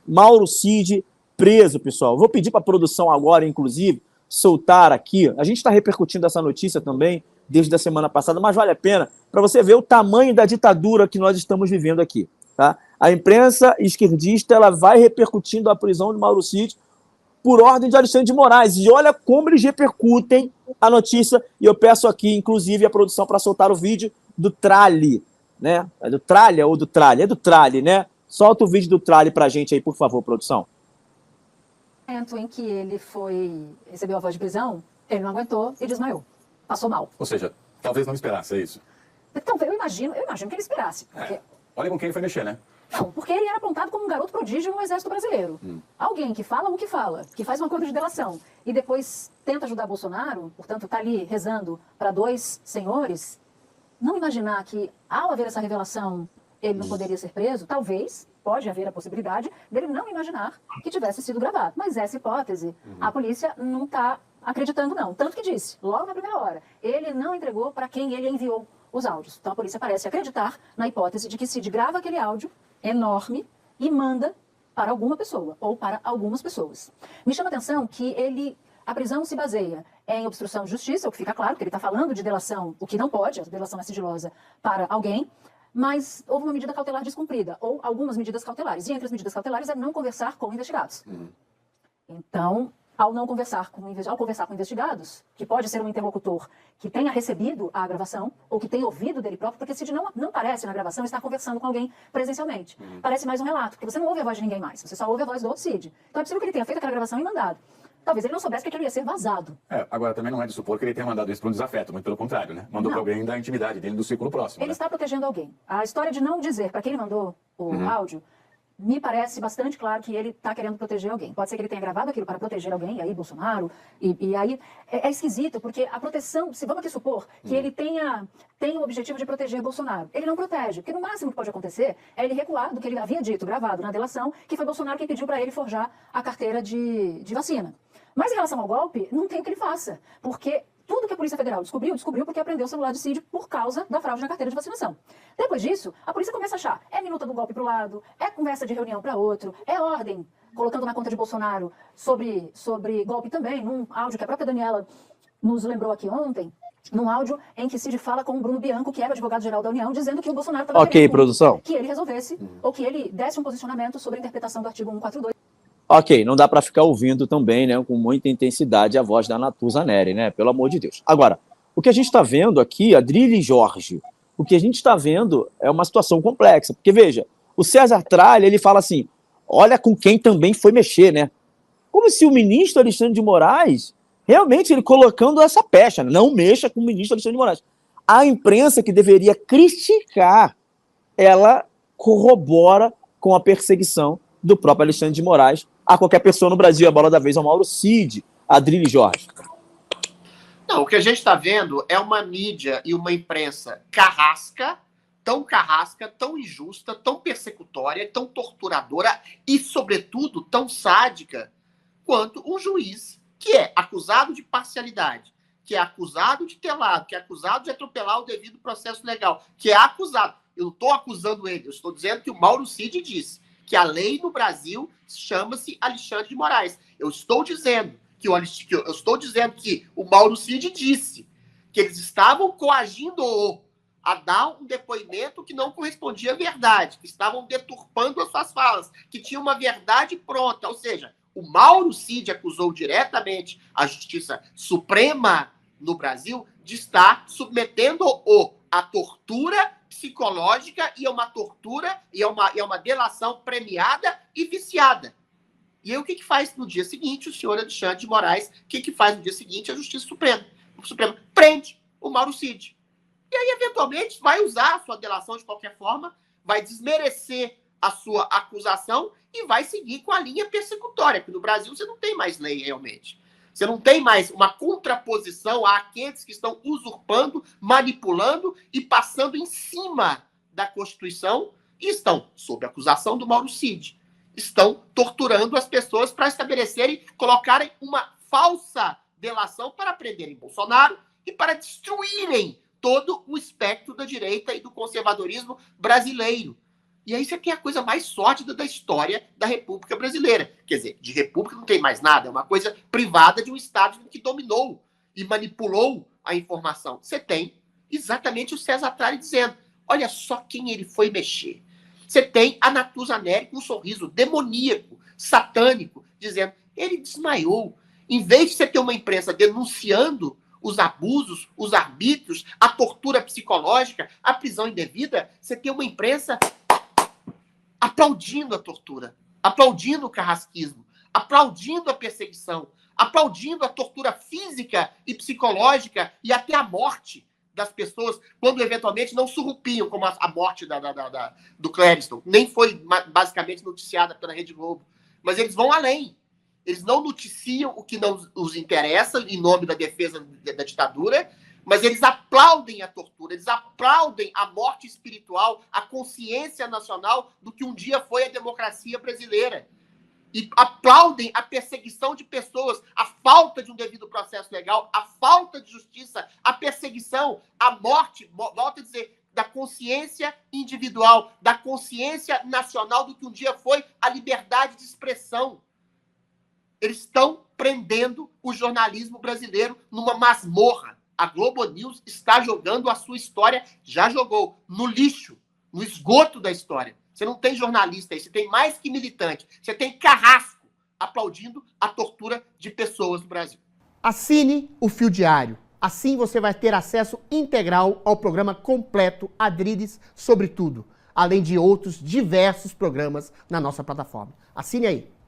Mauro Cid preso, pessoal. Vou pedir para a produção agora, inclusive, soltar aqui. A gente está repercutindo essa notícia também desde a semana passada, mas vale a pena para você ver o tamanho da ditadura que nós estamos vivendo aqui. Tá? A imprensa esquerdista ela vai repercutindo a prisão de Mauro Cid por ordem de Alexandre de Moraes. E olha como eles repercutem a notícia. E eu peço aqui, inclusive, a produção para soltar o vídeo do Tralli. Né? É do Tralli ou do Tralli? É do Tralli, né? Solta o vídeo do Tralli para a gente aí, por favor, produção. No momento em que ele recebeu a voz de prisão, ele não aguentou e desmaiou. Passou mal. Ou seja, talvez não esperasse, é isso? Então, eu imagino que ele esperasse. Porque... Olha com quem ele foi mexer, né? Não, porque ele era apontado como um garoto prodígio no Exército Brasileiro. Alguém que fala o que fala, que faz um acordo de delação e depois tenta ajudar Bolsonaro, portanto está ali rezando para dois senhores, não imaginar que ao haver essa revelação ele não poderia ser preso, talvez, pode haver a possibilidade dele não imaginar que tivesse sido gravado. Mas essa hipótese, a polícia não está acreditando não. Tanto que disse, logo na primeira hora, ele não entregou para quem ele enviou os áudios. Então a polícia parece acreditar na hipótese de que Cid grava aquele áudio enorme e manda para alguma pessoa ou para algumas pessoas. Me chama a atenção que a prisão se baseia em obstrução de justiça, o que fica claro, que ele está falando de delação, o que não pode, a delação é sigilosa para alguém, mas houve uma medida cautelar descumprida, ou algumas medidas cautelares. E entre as medidas cautelares é não conversar com investigados. Então, ao conversar com investigados, que pode ser um interlocutor que tenha recebido a gravação, ou que tenha ouvido dele próprio, porque Cid não parece na gravação estar conversando com alguém presencialmente. Parece mais um relato, porque você não ouve a voz de ninguém mais, você só ouve a voz do Cid. Então é possível que ele tenha feito aquela gravação e mandado. Talvez ele não soubesse que aquilo ia ser vazado. Agora também não é de supor que ele tenha mandado isso para um desafeto, muito pelo contrário, né? Mandou para alguém da intimidade dele, do círculo próximo. Ele está protegendo alguém. A história de não dizer para quem ele mandou o áudio, me parece bastante claro que ele está querendo proteger alguém. Pode ser que ele tenha gravado aquilo para proteger alguém, e aí Bolsonaro, e aí é esquisito, porque a proteção, se vamos aqui supor que ele tenha o objetivo de proteger Bolsonaro, ele não protege, porque no máximo que pode acontecer é ele recuar do que ele havia dito, gravado na delação, que foi Bolsonaro quem pediu para ele forjar a carteira de vacina. Mas em relação ao golpe, não tem o que ele faça, porque tudo que a Polícia Federal descobriu porque aprendeu o celular de Cid por causa da fraude na carteira de vacinação. Depois disso, a polícia começa a achar, é minuta do golpe para o lado, é conversa de reunião para outro, é ordem, colocando na conta de Bolsonaro sobre golpe também, num áudio que a própria Daniela nos lembrou aqui ontem, num áudio em que Cid fala com o Bruno Bianco, que era o advogado-geral da União, dizendo que o Bolsonaro estava querendo produção. Que ele resolvesse, ou que ele desse um posicionamento sobre a interpretação do artigo 142. Ok, não dá para ficar ouvindo também, né, com muita intensidade a voz da Natuza Neri, né, pelo amor de Deus. Agora, o que a gente está vendo aqui, Adrilho e Jorge, o que a gente está vendo é uma situação complexa, porque veja, o César Tralli, ele fala assim, olha com quem também foi mexer, né, como se o ministro Alexandre de Moraes, realmente ele colocando essa pecha, não mexa com o ministro Alexandre de Moraes. A imprensa que deveria criticar, ela corrobora com a perseguição do próprio Alexandre de Moraes a qualquer pessoa no Brasil. A bola da vez ao Mauro Cid, Adrilho e Jorge. Não, o que a gente está vendo é uma mídia e uma imprensa carrasca, tão injusta, tão persecutória, tão torturadora e, sobretudo, tão sádica quanto um juiz que é acusado de parcialidade, que é acusado de ter lado, que é acusado de atropelar o devido processo legal, que é acusado. Eu não estou acusando ele, eu estou dizendo que o Mauro Cid disse que a lei no Brasil chama-se Alexandre de Moraes. Eu estou dizendo que o Mauro Cid disse que eles estavam coagindo-o a dar um depoimento que não correspondia à verdade, que estavam deturpando as suas falas, que tinha uma verdade pronta. Ou seja, o Mauro Cid acusou diretamente a Justiça Suprema no Brasil de estar submetendo-o à tortura psicológica, e é uma tortura, e é uma delação premiada e viciada. E aí o que faz no dia seguinte o senhor Alexandre de Moraes? O que faz no dia seguinte a Justiça Suprema? O Supremo prende o Mauro Cid. E aí, eventualmente, vai usar a sua delação de qualquer forma, vai desmerecer a sua acusação e vai seguir com a linha persecutória, porque no Brasil você não tem mais lei realmente. Você não tem mais uma contraposição àqueles que estão usurpando, manipulando e passando em cima da Constituição e estão sob acusação do Mauro Cid. Estão torturando as pessoas para estabelecerem, colocarem uma falsa delação para prenderem Bolsonaro e para destruírem todo o espectro da direita e do conservadorismo brasileiro. E aí você tem a coisa mais sórdida da história da República Brasileira. Quer dizer, de república não tem mais nada, é uma coisa privada de um Estado que dominou e manipulou a informação. Você tem exatamente o César Tralli dizendo, olha só quem ele foi mexer. Você tem a Natuza Neri com um sorriso demoníaco, satânico, dizendo, ele desmaiou. Em vez de você ter uma imprensa denunciando os abusos, os arbítrios, a tortura psicológica, a prisão indevida, você tem uma imprensa aplaudindo a tortura, aplaudindo o carrasquismo, aplaudindo a perseguição, aplaudindo a tortura física e psicológica e até a morte das pessoas, quando eventualmente não surrupiam, como a morte do Clériston. Nem foi basicamente noticiada pela Rede Globo. Mas eles vão além. Eles não noticiam o que não os interessa, em nome da defesa da ditadura, mas eles aplaudem a tortura, eles aplaudem a morte espiritual, a consciência nacional do que um dia foi a democracia brasileira. E aplaudem a perseguição de pessoas, a falta de um devido processo legal, a falta de justiça, a perseguição, a morte, volto a dizer, da consciência individual, da consciência nacional do que um dia foi a liberdade de expressão. Eles estão prendendo o jornalismo brasileiro numa masmorra. A Globo News está jogando a sua história, já jogou, no lixo, no esgoto da história. Você não tem jornalista aí, você tem mais que militante, você tem carrasco aplaudindo a tortura de pessoas no Brasil. Assine o Fio Diário. Assim você vai ter acesso integral ao programa completo Adriles sobre tudo, além de outros diversos programas na nossa plataforma. Assine aí.